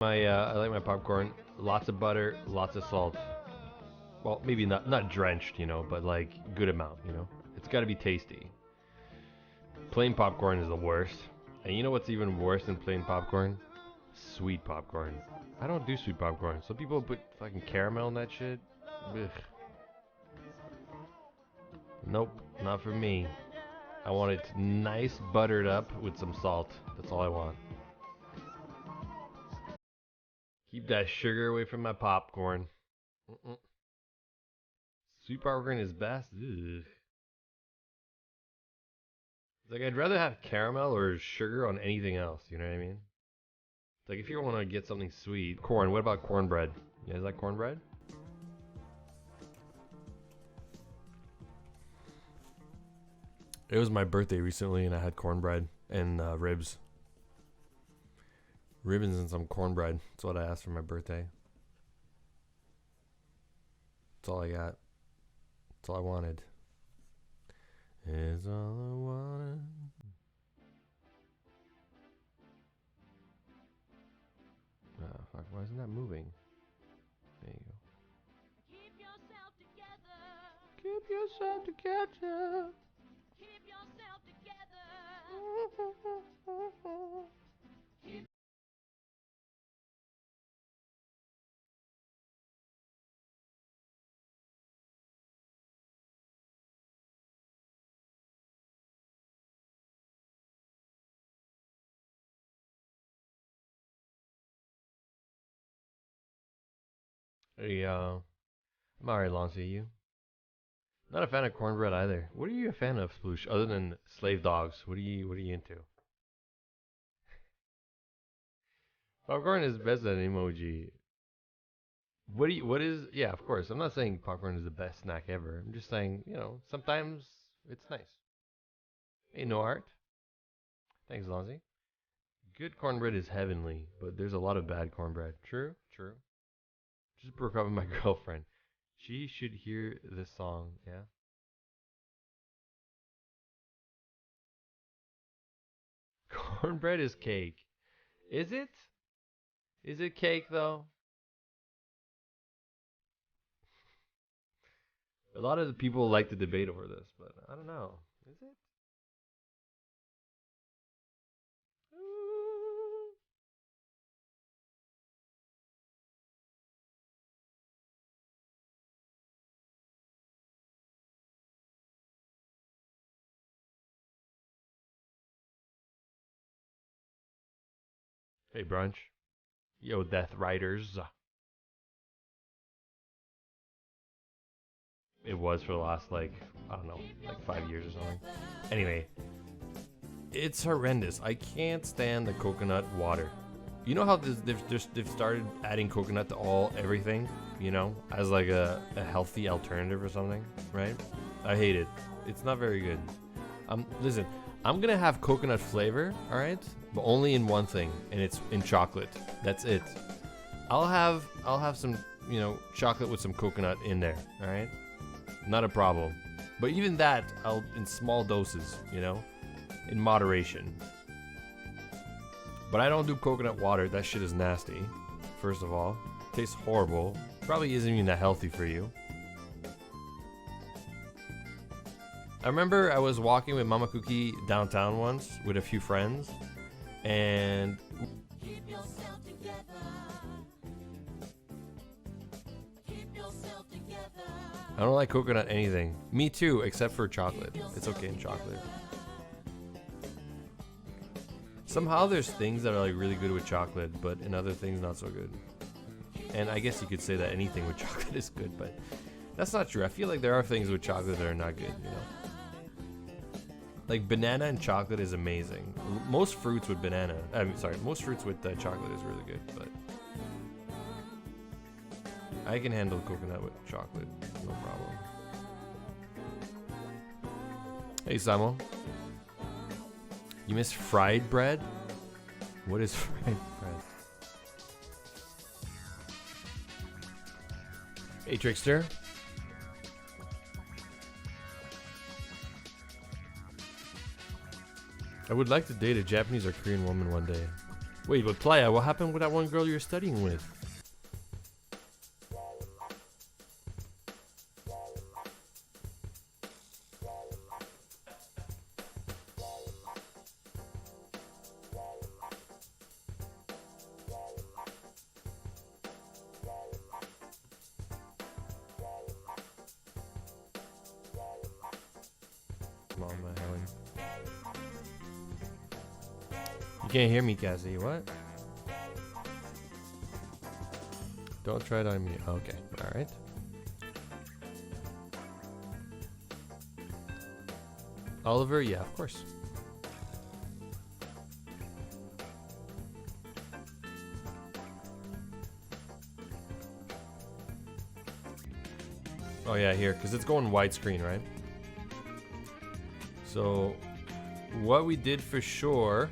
I like my popcorn. Lots of butter, lots of salt. Well, maybe not drenched, but like good amount. It's got to be tasty. Plain popcorn is the worst. And you know what's even worse than plain popcorn? Sweet popcorn. I don't do sweet popcorn. Some people put fucking caramel in that shit. Ugh. Nope, not for me. I want it nice buttered up with some salt. That's all I want. Keep that sugar away from my popcorn. Mm-mm. Sweet popcorn is best. Ugh. It's like I'd rather have caramel or sugar on anything else. You know what I mean? It's like if you want to get something sweet, corn. What about cornbread? You guys like cornbread? It was my birthday recently, and I had cornbread and ribs. Ribbons and some cornbread. That's what I asked for my birthday. That's all I got. That's all I wanted. Is all I wanted. Oh, fuck. Why isn't that moving? There you go. Keep yourself together. Keep yourself together. Keep yourself together. Keep Hey, I'm alright, Lonzy. You? Not a fan of cornbread either. What are you a fan of, Sploosh? Other than slave dogs, what are you into? Popcorn is best at an emoji. What is? Yeah, of course. I'm not saying popcorn is the best snack ever. I'm just saying, sometimes it's nice. Hey, no art. Thanks, Lonzy. Good cornbread is heavenly, but there's a lot of bad cornbread. True, true. Just broke up with my girlfriend. She should hear this song. Yeah. Cornbread is cake. Is it? Is it cake though? A lot of the people like to debate over this, but I don't know. Is it? Hey, brunch. Yo, Death Riders. It was for the last, like, I don't know, like 5 years or something. Anyway, it's horrendous. I can't stand the coconut water. You know how they've started adding coconut to everything, as like a healthy alternative or something, right? I hate it. It's not very good. Listen, I'm gonna have coconut flavor, all right, but only in one thing, and it's in chocolate. That's it. I'll have some, chocolate with some coconut in there, all right? Not a problem. But even that, I'll in small doses, in moderation. But I don't do coconut water. That shit is nasty. First of all, tastes horrible. Probably isn't even that healthy for you. I remember I was walking with Mama Cookie downtown once with a few friends, and keep yourself together. Keep yourself together. I don't like coconut anything. Me too, except for chocolate. It's okay in chocolate. Somehow there's things that are like really good with chocolate, but in other things not so good. And I guess you could say that anything with chocolate is good, but that's not true. I feel like there are things with chocolate that are not good, Like banana and chocolate is amazing. Most fruits with most fruits with chocolate is really good, but I can handle coconut with chocolate, no problem. Hey, Samo. You miss fried bread? What is fried bread? Hey, Trickster. I would like to date a Japanese or Korean woman one day. Wait, but Playa, what happened with that one girl you were studying with? Mama Helen. You can't hear me, Cassie. What? Don't try to unmute. Okay, alright. Oliver, yeah, of course. Oh yeah, here, because it's going widescreen, right? So what we did for sure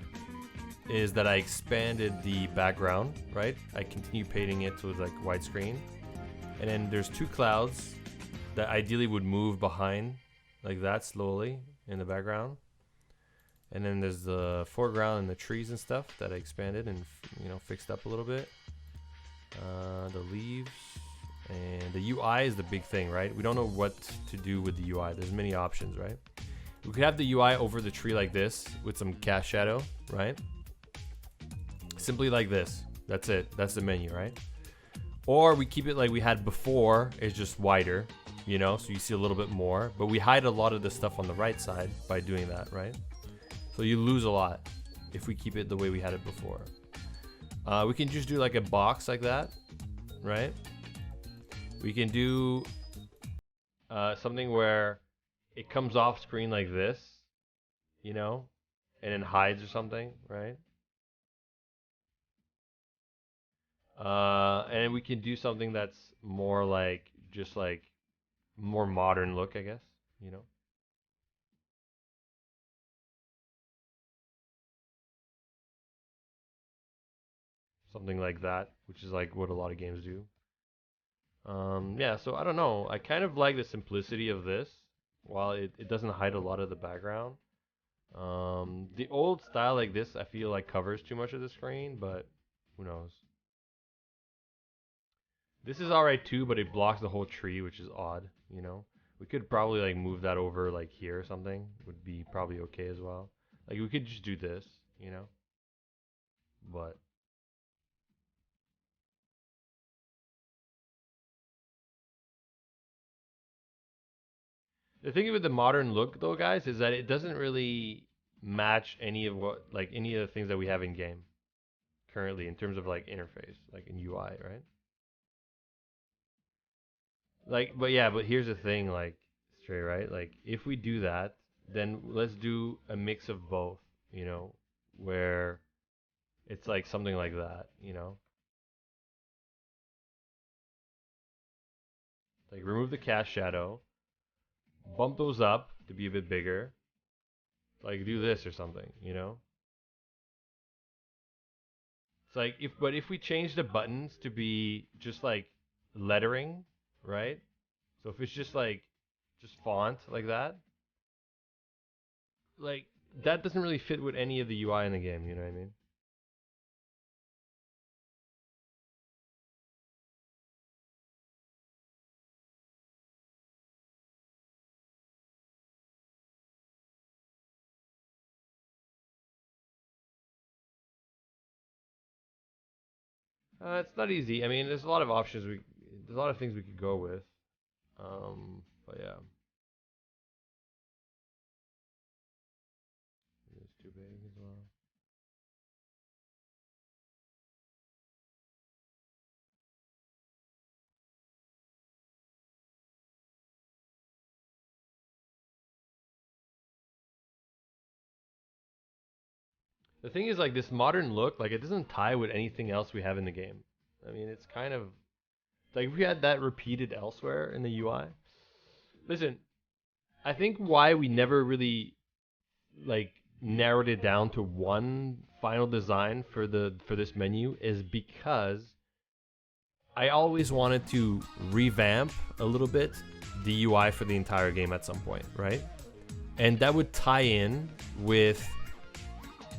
is that I expanded the background, right? I continue painting it with like widescreen. And then there's two clouds that ideally would move behind like that slowly in the background. And then there's the foreground and the trees and stuff that I expanded and, you know, fixed up a little bit. The leaves and the UI is the big thing, right? We don't know what to do with the UI. There's many options, right? We could have the UI over the tree like this with some cast shadow, right? Simply like this. That's it. That's the menu, right? Or we keep it like we had before. It's just wider, you know, so you see a little bit more. But we hide a lot of the stuff on the right side by doing that, right? So you lose a lot if we keep it the way we had it before. We can just do like a box like that, right? We can do something where it comes off screen like this, you know, and then hides or something, right? And we can do something that's more like, just like, more modern look, I guess, you know? Something like that, which is like what a lot of games do. Yeah, so I don't know. I kind of like the simplicity of this, while it doesn't hide a lot of the background. The old style like this, I feel like covers too much of the screen, but who knows? This is alright too, but it blocks the whole tree, which is odd, you know? We could probably like move that over like here or something, would be probably okay as well. Like we could just do this, you know? But the thing with the modern look though, guys, is that it doesn't really match any of what, like any of the things that we have in game currently in terms of like interface, like in UI, right? Like, but yeah, but here's the thing, like, straight, right? Like, if we do that, then let's do a mix of both, you know, where it's like something like that, you know? Like, remove the cast shadow, bump those up to be a bit bigger, like, do this or something, you know? It's like, but if we change the buttons to be just like lettering, right? So if it's just like, just font like that, like, that doesn't really fit with any of the UI in the game, you know what I mean? It's not easy. I mean, there's a lot of options. There's a lot of things we could go with. But yeah, it's too big as well. The thing is, like this modern look, like it doesn't tie with anything else we have in the game. I mean, it's kind of like if we had that repeated elsewhere in the UI. Listen, I think why we never really like narrowed it down to one final design for this menu is because I always wanted to revamp a little bit the UI for the entire game at some point, right? And that would tie in with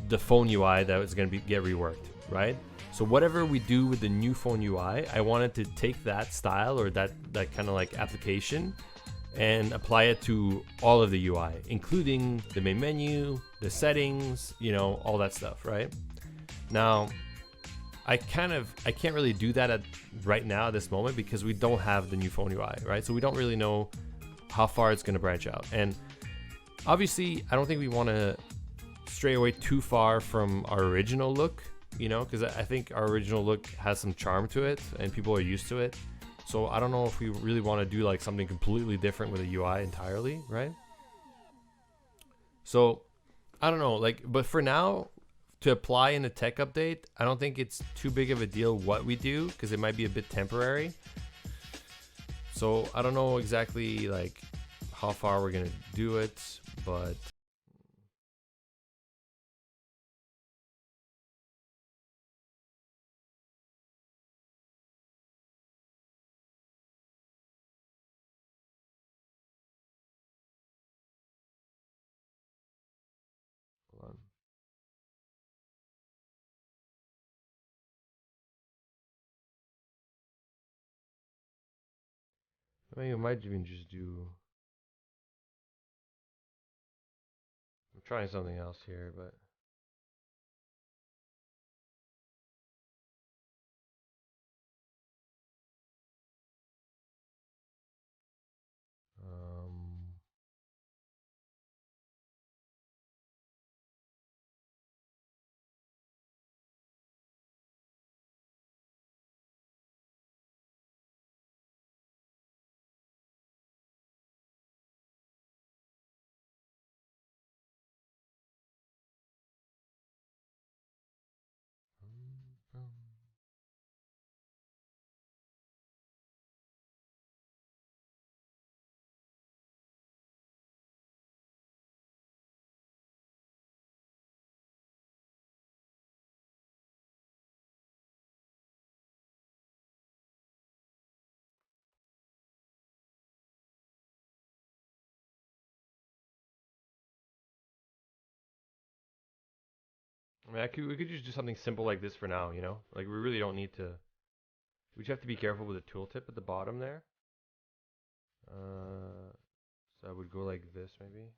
the phone UI that was going to get reworked, right? So whatever we do with the new phone UI, I wanted to take that style or that kind of like application and apply it to all of the UI, including the main menu, the settings, you know, all that stuff, right? Now, I can't really do that right now at this moment because we don't have the new phone UI, right? So we don't really know how far it's going to branch out. And obviously, I don't think we want to stray away too far from our original look, you know, because I think our original look has some charm to it and people are used to it. So I don't know if we really want to do like something completely different with a UI entirely, right? So I don't know, like, but for now, to apply in a tech update, I don't think it's too big of a deal what we do because it might be a bit temporary. So I don't know exactly like how far we're gonna do it, but hold on. I mean, I might even just do. I'm trying something else here, but um, I mean, we could just do something simple like this for now, you know? Like, we really don't need to. We just have to be careful with the tooltip at the bottom there. So I would go like this, maybe.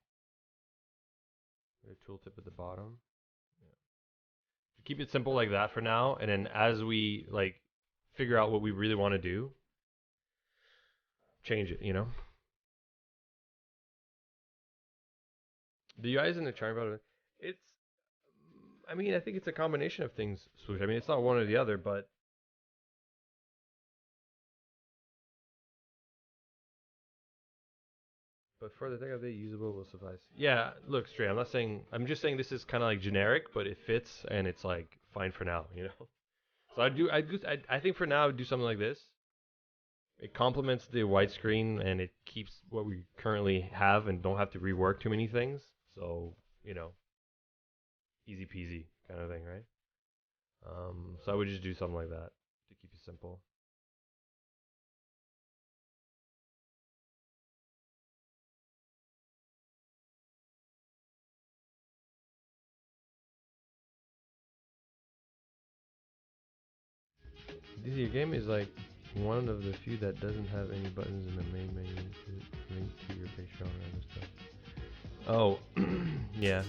The tooltip at the bottom. Yeah. Keep it simple like that for now, and then as we, like, figure out what we really want to do, change it, you know? The UI isn't a charm about it. It's, I mean, I think it's a combination of things, Swoosh. I mean, it's not one or the other, but for the tech update, usable will suffice. Yeah, look, straight. I'm not saying. I'm just saying this is kind of like generic, but it fits and it's like fine for now, you know. So I think for now, I'd do something like this. It complements the widescreen and it keeps what we currently have and don't have to rework too many things. So you know, easy peasy kind of thing, right? So I would just do something like that to keep it simple. Your game is like one of the few that doesn't have any buttons in the main menu to link to your Patreon and other stuff. Oh, yeah.